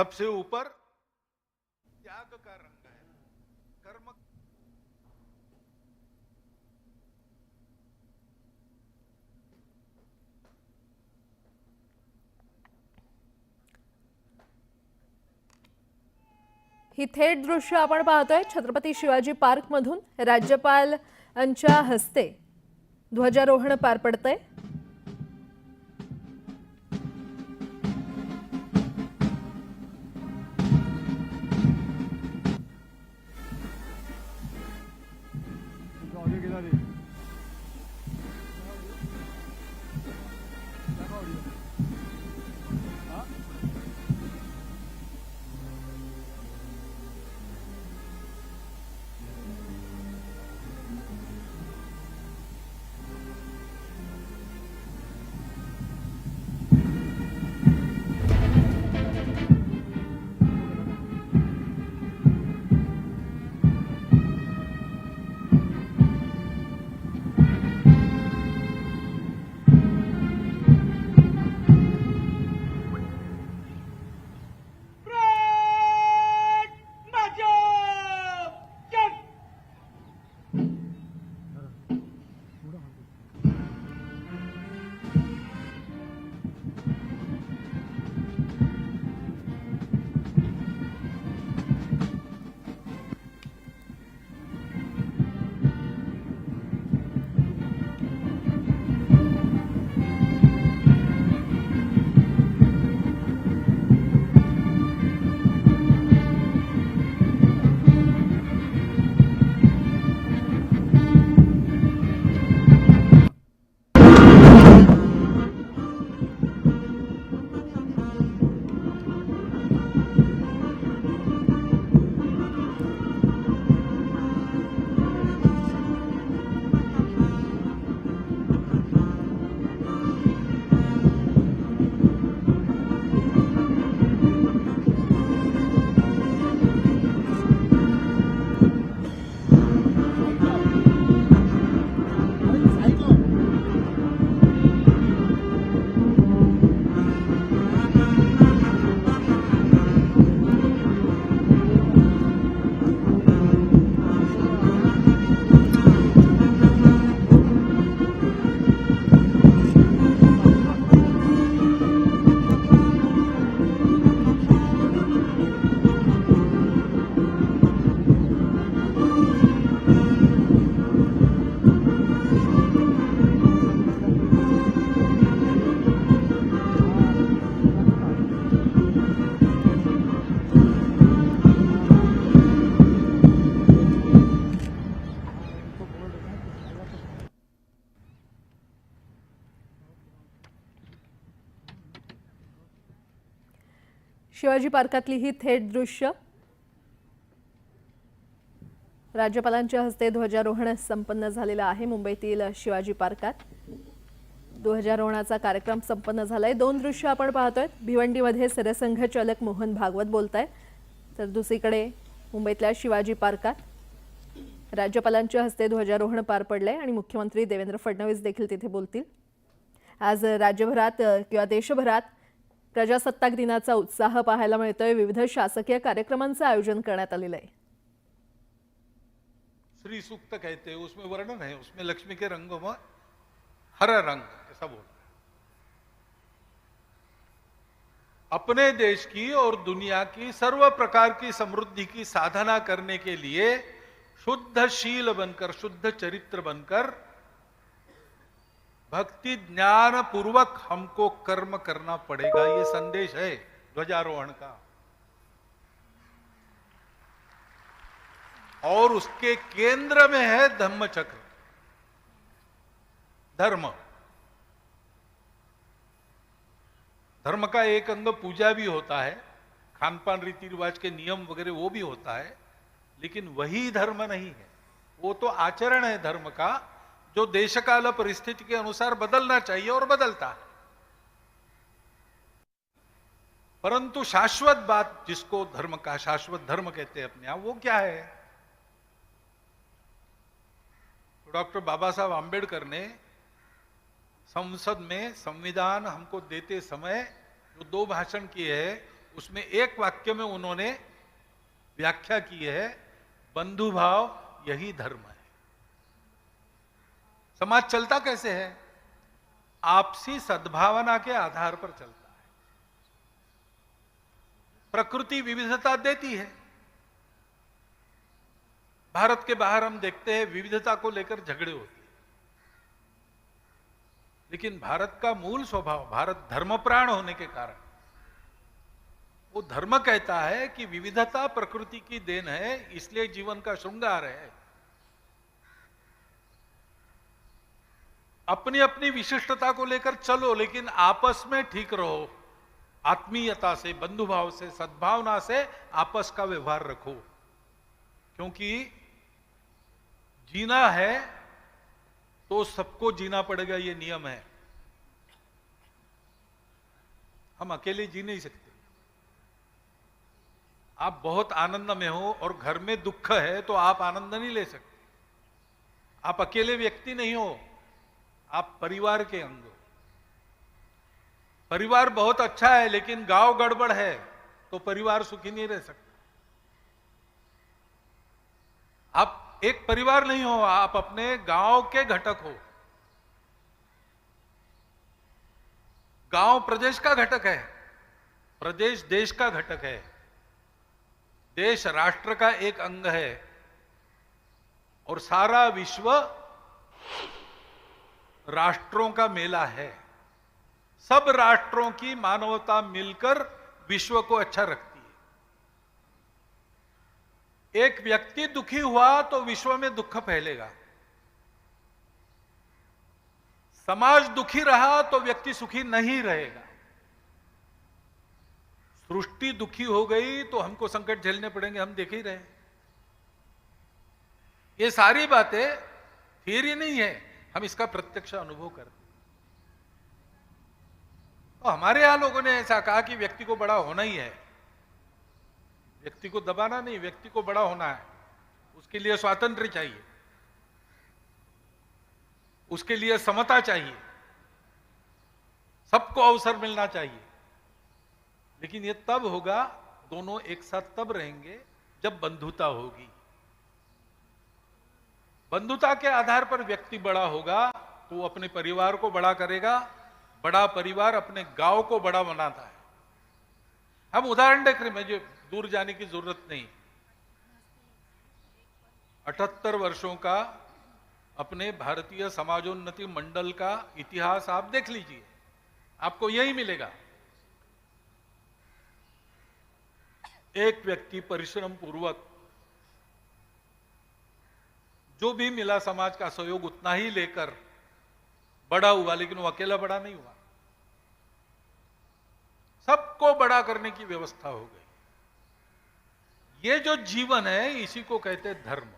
सबसे ऊपर त्याग का रंग है, कर्म। ही थेट दृश्य आपण पाहतोय छत्रपती शिवाजी पार्क मधून राज्यपालांच्या हस्ते ध्वजारोहण पार पडतंय। शिवाजी पार्कातली ही थेट दृश्य राज्यपालांच्या हस्ते ध्वजारोहण संपन्न झालेलं आहे। मुंबईतील शिवाजी पार्कात ध्वजारोहणाचा कार्यक्रम संपन्न झालाय। दोन दृश्य आपण पाहतोय। भिवंडीमध्ये सरसंघ चालक मोहन भागवत बोलतायत, तर दुसरीकडे मुंबईतल्या शिवाजी पार्कात राज्यपालांच्या हस्ते ध्वजारोहण पार पडलंय आणि मुख्यमंत्री देवेंद्र फडणवीस देखील तिथे बोलतील। आज राज्यभरात किंवा देशभरात प्रजासत्ताक दिनाचा उत्साह पाहायला मिळतोय। विविध शासकीय कार्यक्रमांचं आयोजन करण्यात आलेलं आहे। श्री सूक्त कहते हैं, उसमें वर्णन है, उसमें लक्ष्मी के रंगों में हरा रंग ऐसा बोल। अपने देश की और दुनिया की सर्व प्रकार की समृद्धि की साधना करने के लिए शुद्ध शील बनकर, शुद्ध चरित्र बनकर, भक्ति ज्ञान पूर्वक हमको कर्म करना पड़ेगा। ये संदेश है ध्वजारोहण का। और उसके केंद्र में है धम्म चक्र, धर्म। धर्म का एक अंग पूजा भी होता है, खान पान रीति रिवाज के नियम वगैरह वो भी होता है, लेकिन वही धर्म नहीं है। वो तो आचरण है धर्म का, जो देशकाल परिस्थिति के अनुसार बदलना चाहिए और बदलता है। परंतु शाश्वत बात, जिसको धर्म का शाश्वत धर्म कहते हैं अपने आप, वो क्या है? तो डॉक्टर बाबा साहब आंबेडकर ने संसद में संविधान हमको देते समय जो दो भाषण किए हैं, उसमें एक वाक्य में उन्होंने व्याख्या की है, बंधुभाव यही धर्म है। समाज चलता कैसे है? आपसी सद्भावना के आधार पर चलता है। प्रकृति विविधता देती है। भारत के बाहर हम देखते हैं विविधता को लेकर झगड़े होते हैं, लेकिन भारत का मूल स्वभाव, भारत धर्मप्राण होने के कारण, वो धर्म कहता है कि विविधता प्रकृति की देन है, इसलिए जीवन का श्रृंगार है। अपनी अपनी विशिष्टता को लेकर चलो, लेकिन आपस में ठीक रहो। आत्मीयता से, बंधुभाव से, सद्भावना से आपस का व्यवहार रखो, क्योंकि जीना है तो सबको जीना पड़ेगा, ये नियम है। हम अकेले जी नहीं सकते। आप बहुत आनंद में हो और घर में दुख है तो आप आनंद नहीं ले सकते। आप अकेले व्यक्ति नहीं हो, आप परिवार के अंग हो। परिवार बहुत अच्छा है, लेकिन गांव गड़बड़ है तो परिवार सुखी नहीं रह सकता। आप एक परिवार नहीं हो, आप अपने गांव के घटक हो। गांव प्रदेश का घटक है, प्रदेश देश का घटक है, देश राष्ट्र का एक अंग है, और सारा विश्व राष्ट्रों का मेला है। सब राष्ट्रों की मानवता मिलकर विश्व को अच्छा रखती है। एक व्यक्ति दुखी हुआ तो विश्व में दुख फैलेगा। समाज दुखी रहा तो व्यक्ति सुखी नहीं रहेगा। सृष्टि दुखी हो गई तो हमको संकट झेलने पड़ेंगे, हम देख ही रहे। ये सारी बातें थियरी नहीं है, हम इसका प्रत्यक्ष अनुभव करते। तो हमारे यहां लोगों ने ऐसा कहा कि व्यक्ति को बड़ा होना ही है। व्यक्ति को दबाना नहीं, व्यक्ति को बड़ा होना है। उसके लिए स्वातंत्र्य चाहिए, उसके लिए समता चाहिए, सबको अवसर मिलना चाहिए। लेकिन ये तब होगा, दोनों एक साथ तब रहेंगे जब बंधुता होगी। बंधुता के आधार पर व्यक्ति बड़ा होगा तो वो अपने परिवार को बड़ा करेगा। बड़ा परिवार अपने गांव को बड़ा बनाता है। हम उदाहरण देख रहे हैं, मुझे दूर जाने की जरूरत नहीं। 78 वर्षों का अपने भारतीय समाजोन्नति मंडल का इतिहास आप देख लीजिए, आपको यही मिलेगा। एक व्यक्ति परिश्रम पूर्वक जो भी मिला समाज का सहयोग उतना ही लेकर बड़ा हुआ, लेकिन वो अकेला बड़ा नहीं हुआ। सबको बड़ा करने की व्यवस्था हो गई। ये जो जीवन है, इसी को कहते हैं धर्म।